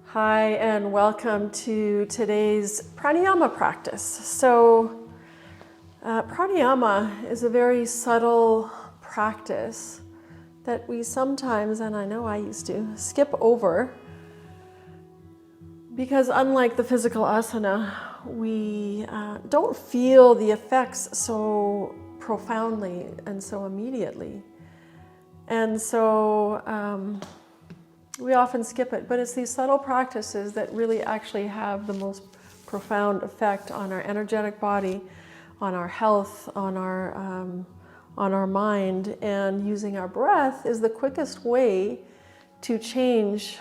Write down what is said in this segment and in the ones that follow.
Hi, and welcome to today's pranayama practice. So, pranayama is a very subtle practice that we sometimes, and I know I used to, skip over because unlike the physical asana, we don't feel the effects so profoundly and so immediately. And so we often skip it, but it's these subtle practices that really actually have the most profound effect on our energetic body, on our health, on our mind, and using our breath is the quickest way to change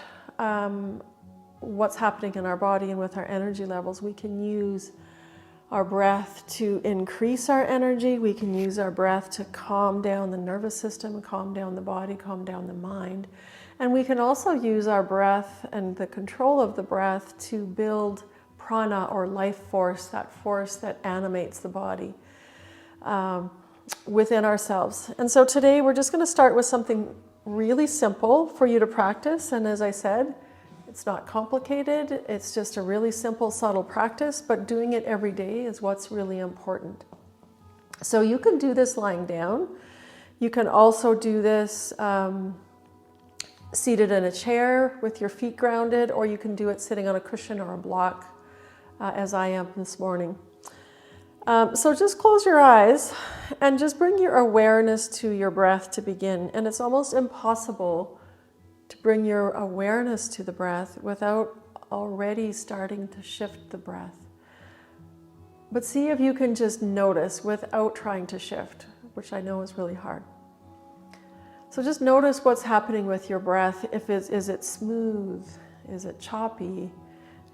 what's happening in our body and with our energy levels. We can use our breath to increase our energy. We can use our breath to calm down the nervous system, calm down the body, calm down the mind. And we can also use our breath and the control of the breath to build prana, or life force that animates the body within ourselves. And so today we're just going to start with something really simple for you to practice. And as I said, it's not complicated. It's just a really simple, subtle practice, but doing it every day is what's really important. So you can do this lying down. You can also do this seated in a chair with your feet grounded, or you can do it sitting on a cushion or a block, as I am this morning. So just close your eyes and just bring your awareness to your breath to begin. And it's almost impossible to bring your awareness to the breath without already starting to shift the breath. But see if you can just notice without trying to shift, which I know is really hard. So just notice what's happening with your breath. Is it smooth? Is it choppy?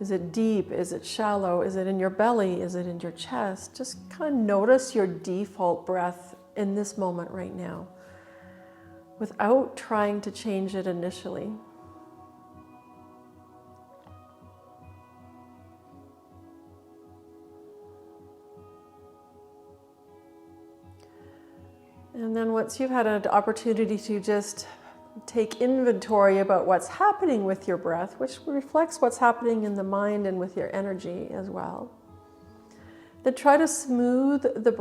Is it deep? Is it shallow? Is it in your belly? Is it in your chest? Just kind of notice your default breath in this moment right now, without trying to change it initially. And then once you've had an opportunity to just take inventory about what's happening with your breath, which reflects what's happening in the mind and with your energy as well, then try to smooth the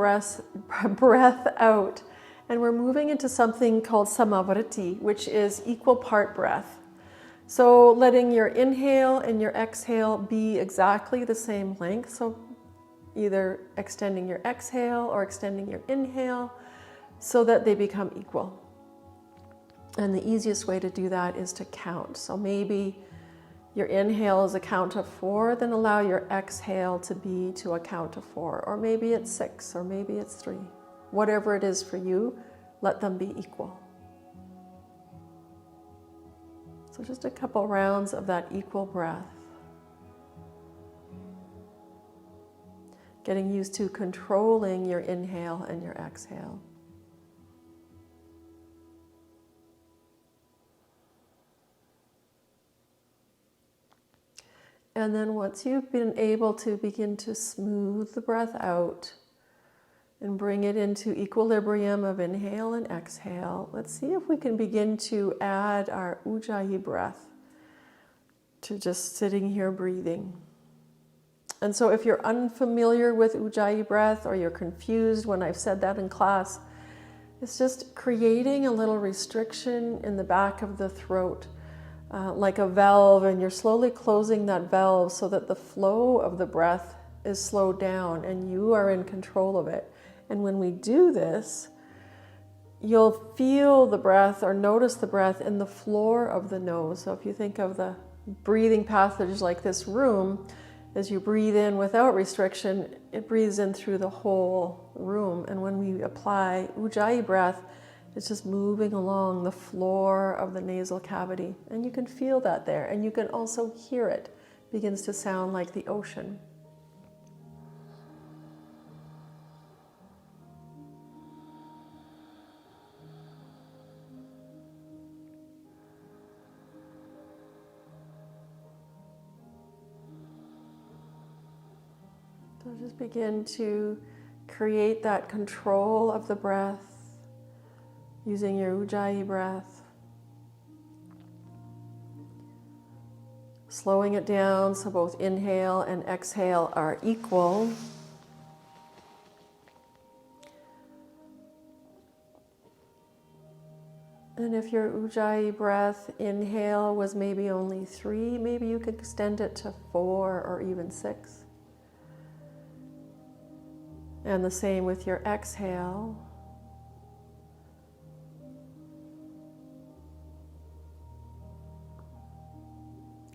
breath out. And we're moving into something called Sama Vriti, which is equal part breath. So letting your inhale and your exhale be exactly the same length. So either extending your exhale or extending your inhale so that they become equal. And the easiest way to do that is to count. So maybe your inhale is a count of 4, then allow your exhale to be to a count of 4. Or maybe it's 6, or maybe it's 3. Whatever it is for you, let them be equal. So just a couple rounds of that equal breath. Getting used to controlling your inhale and your exhale. And then once you've been able to begin to smooth the breath out and bring it into equilibrium of inhale and exhale, let's see if we can begin to add our ujjayi breath to just sitting here breathing. And so if you're unfamiliar with ujjayi breath, or you're confused when I've said that in class, it's just creating a little restriction in the back of the throat, like a valve, and you're slowly closing that valve so that the flow of the breath is slowed down and you are in control of it. And when we do this, you'll feel the breath or notice the breath in the floor of the nose. So if you think of the breathing passage like this room, as you breathe in without restriction, it breathes in through the whole room. And when we apply ujjayi breath, it's just moving along the floor of the nasal cavity. And you can feel that there. And you can also hear it. It begins to sound like the ocean. So just begin to create that control of the breath using your ujjayi breath. Slowing it down so both inhale and exhale are equal. And if your Ujjayi breath inhale was maybe only 3, maybe you could extend it to 4 or even 6. And the same with your exhale.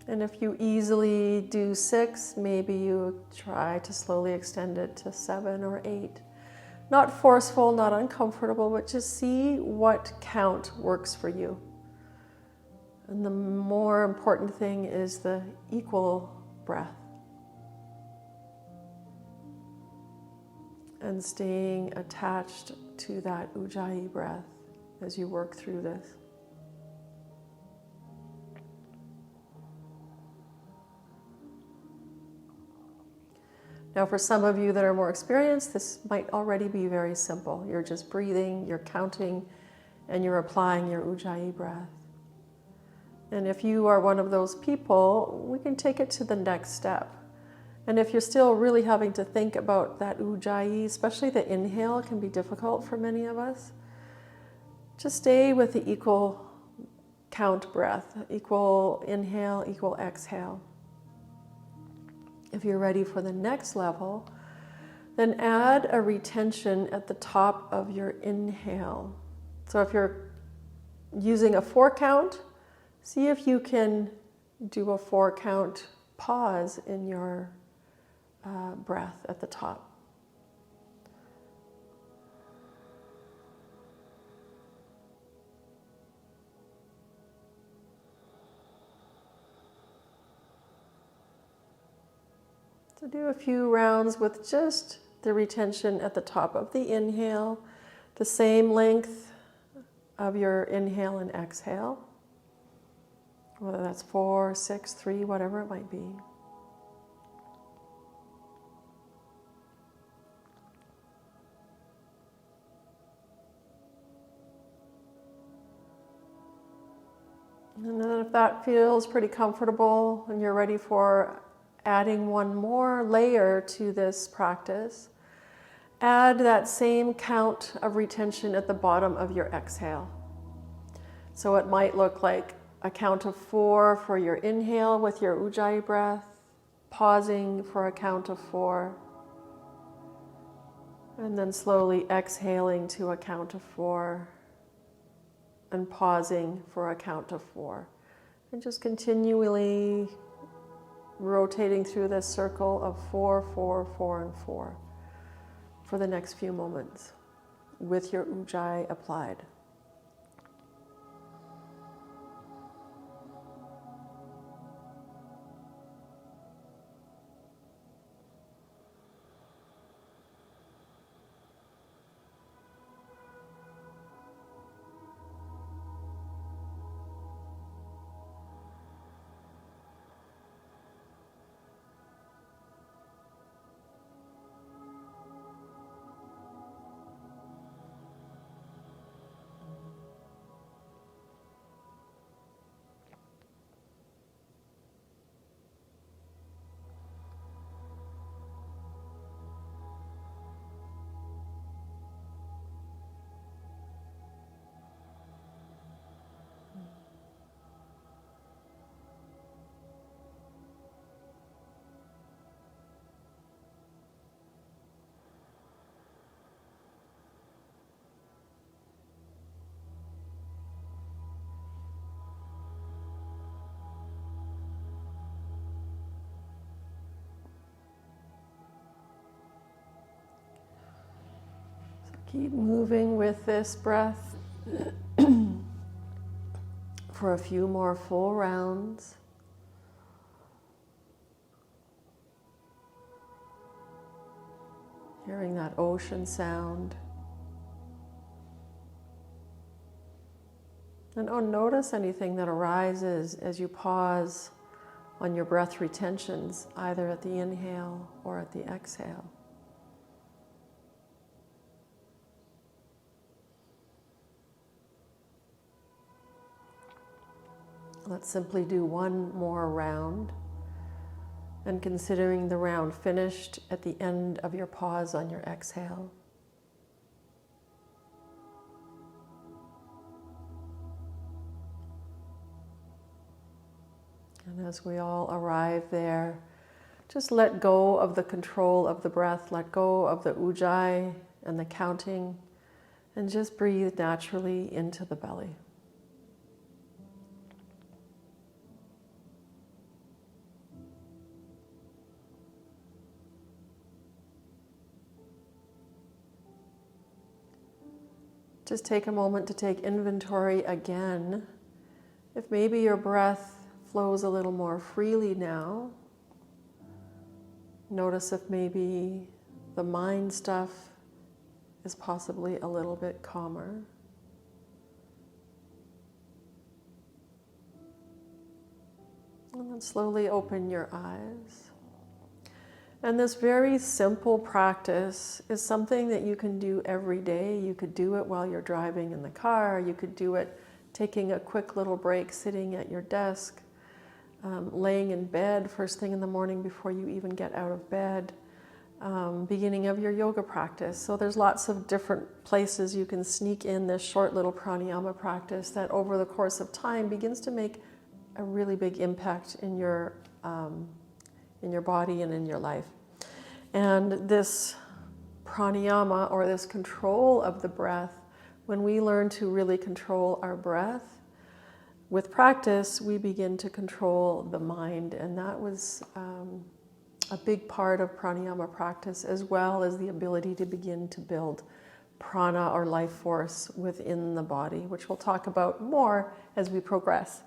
And if you easily do 6, maybe you try to slowly extend it to 7 or 8. Not forceful, not uncomfortable, but just see what count works for you. And the more important thing is the equal breath. And staying attached to that Ujjayi breath as you work through this. Now, for some of you that are more experienced, this might already be very simple. You're just breathing, you're counting, and you're applying your Ujjayi breath. And if you are one of those people, we can take it to the next step. And if you're still really having to think about that Ujjayi, especially the inhale can be difficult for many of us, just stay with the equal count breath, equal inhale, equal exhale. If you're ready for the next level, then add a retention at the top of your inhale. So if you're using a 4 count, see if you can do a 4 count pause in your breath at the top. So do a few rounds with just the retention at the top of the inhale, the same length of your inhale and exhale, whether that's 4, 6, 3, whatever it might be. And then if that feels pretty comfortable and you're ready for adding one more layer to this practice, add that same count of retention at the bottom of your exhale. So it might look like a count of 4 for your inhale with your Ujjayi breath, pausing for a count of 4, and then slowly exhaling to a count of 4, and pausing for a count of 4. And just continually rotating through this circle of 4, 4, 4, and 4 for the next few moments with your Ujjayi applied. Keep moving with this breath for a few more full rounds. Hearing that ocean sound. And notice anything that arises as you pause on your breath retentions, either at the inhale or at the exhale. Let's simply do one more round, and considering the round finished at the end of your pause on your exhale. And as we all arrive there, just let go of the control of the breath, let go of the ujjayi and the counting, and just breathe naturally into the belly. Just take a moment to take inventory again. If maybe your breath flows a little more freely now, notice if maybe the mind stuff is possibly a little bit calmer. And then slowly open your eyes. And this very simple practice is something that you can do every day. You could do it while you're driving in the car. You could do it taking a quick little break, sitting at your desk, laying in bed first thing in the morning before you even get out of bed, beginning of your yoga practice. So there's lots of different places you can sneak in this short little pranayama practice that over the course of time begins to make a really big impact in your body and in your life. And this pranayama, or this control of the breath, when we learn to really control our breath, with practice, we begin to control the mind. And that was a big part of pranayama practice, as well as the ability to begin to build prana, or life force, within the body, which we'll talk about more as we progress.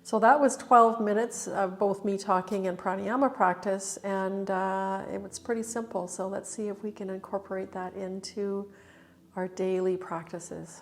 So that was 12 minutes of both me talking and pranayama practice, and it was pretty simple. So let's see if we can incorporate that into our daily practices.